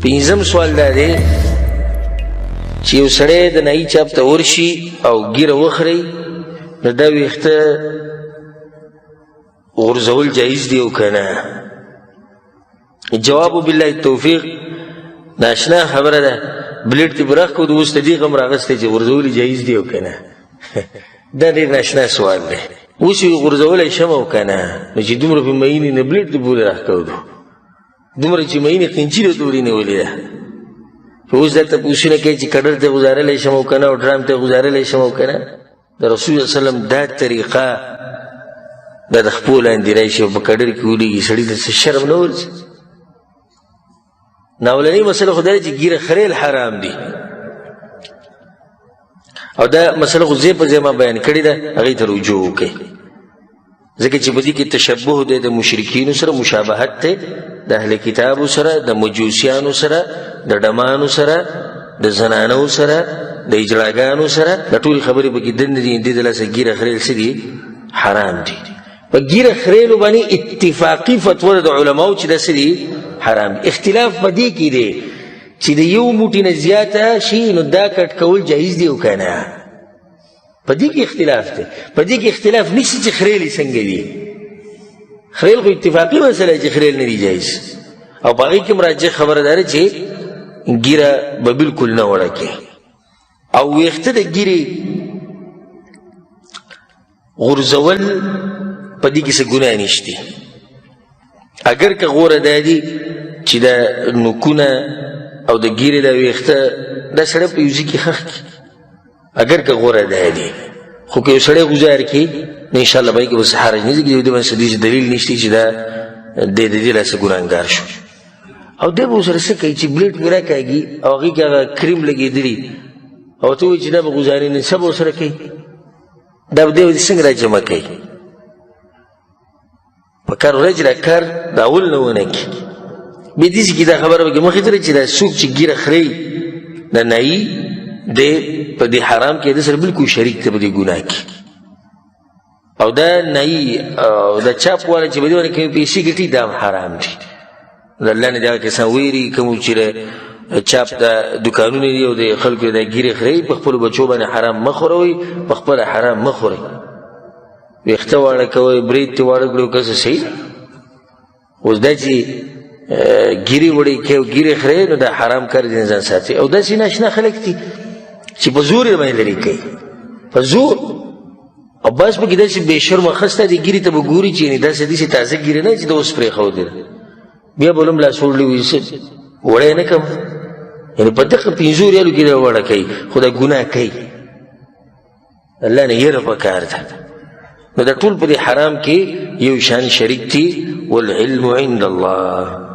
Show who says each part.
Speaker 1: پنځم سوال دا دی چې یو سړی د نایي چاپ ته ورشي او ږیره وخوري نو دا ویښته غورځول جایز دی او که نه؟ جواب بالله توفیق ناشنا خبره ده، بلیډ ته براخ کو د اوس د دې غم راغستی چې غورځول جایز دی او که نه. دا ډېر ناشنا سوال دی. اوس یې غورځولی شم او که نه؟ نو چې دومره په مینې نه بلیډ ته پورې راښکودو، دومره چې مینې قینچي له تورې نیولې ده. اوس درته پوښتنه کوي چې کډر ته ګزارلی شم او که نه، او ډرام ته ګزارلی شم او که نه؟ د رسول صلی الله علیه وسلم دا طریقه دا د خپو لاندې راشي او په کډر کې ولیږي، سړي ته څه شرم نه ورځي؟ ناولنۍ مسله خو دا ده چې ږیره خریل حرام دي، او دا مسله خو ځای په ځای ما بیان کړې ده، هغې ته رجوع وکړئ، ځکه چې په دې کې تشبه دی د مشرکینو سره، مشابهت دی د اهل کتابو سره، د مجوسیانو سره، د ډمانو سره، د زنانو سره، د اجړاګانو سره. د ټولې خبرې پکې دننه دي. دې د لاسه ږیره خریل څه دي؟ حرام دي. په ږیره خریلو باندې اتفاقي فتوا ده د علماو چې دا څه دي؟ حرام دي. اختلاف په دې کې دی چې د یو موټي نه زیاته شي نو دا کټ کول جایز دی او که نه؟ په دې کې اختلاف دی. په دې کې اختلاف نشته چې خریل یې څنګه دي. خریل خو اتفاقي مسله چې خریل نه دي جایز، او په هغې کې هم راجح خبره دا ده چې ږیره به بلکل نه وړه کړي. او ویښته د ږیرې غورځول په دې کې څه ګناه نشته، اگر که غوره دا دي چې دا نوکونه او د ږیرې دا ویښته دا سړی په یو ځای کې ښخ کړي، اگر که غوره دا دي. خو که یو سړی ګزار کړي نو انشاءالله به یې کې به څه حرج نه ځي، د دې باندې څه دلیل نشته چې دا دی د دې لاسه ګناهګار شو. او دی به ورسره څه کوي چې بلیډ پرې راکاږي او هغې کې هغه کریم لګېدلي، او ته وایي چې دا به ګزاري نه، څه به ورسره کوي؟ دا به دی څنګه را جمع کوي؟ په کار ورځ را کار د اول نه ونه کړي. بیا داسې کې دا خبره به کې مخې ته چې دا څوک چې ږیره خري د نایي دی په دې حرام کې د سره بلکل شریک دی په دې ګناه کې. او دا نایي او دا چاپ والا چې په دې باندې کومې پیسې ګټي دا هم حرام دي. د الله نه دغه کسان ویري کوم چې چاپ د دکانونه دي او د خلکو د ږیرې خري په خپلو بچو باندې حرام مه خوروئ، په خپله حرام مه خورئ. ویښته واړه کوئ، برید ته واړه کړئ، که څه صحیح. اوس دا چې ږیرې وړې کوي او ږیرې خري نو دا حرام کار دی، ځان ساتي. او داسې ناشنا خلک دي چې په زور یې باندې لرې کوي، په زور. او بس پکې داسې بې شرمه خسته دي، ږیرې ته به ګوري چې یعنې داسې داسې تازه ږیرې نه چې د اوس پرېښودې ده، بیا به هم لاس وړلی وي وړی نه کم، یعنې په دقه 5 ریالو کې دا وړه کوي، خو دا ګناه کوي. الله نه یره پکار ده. نو دا ټول په دې حرام کې یو شان شریک دي. والعلم عند الله.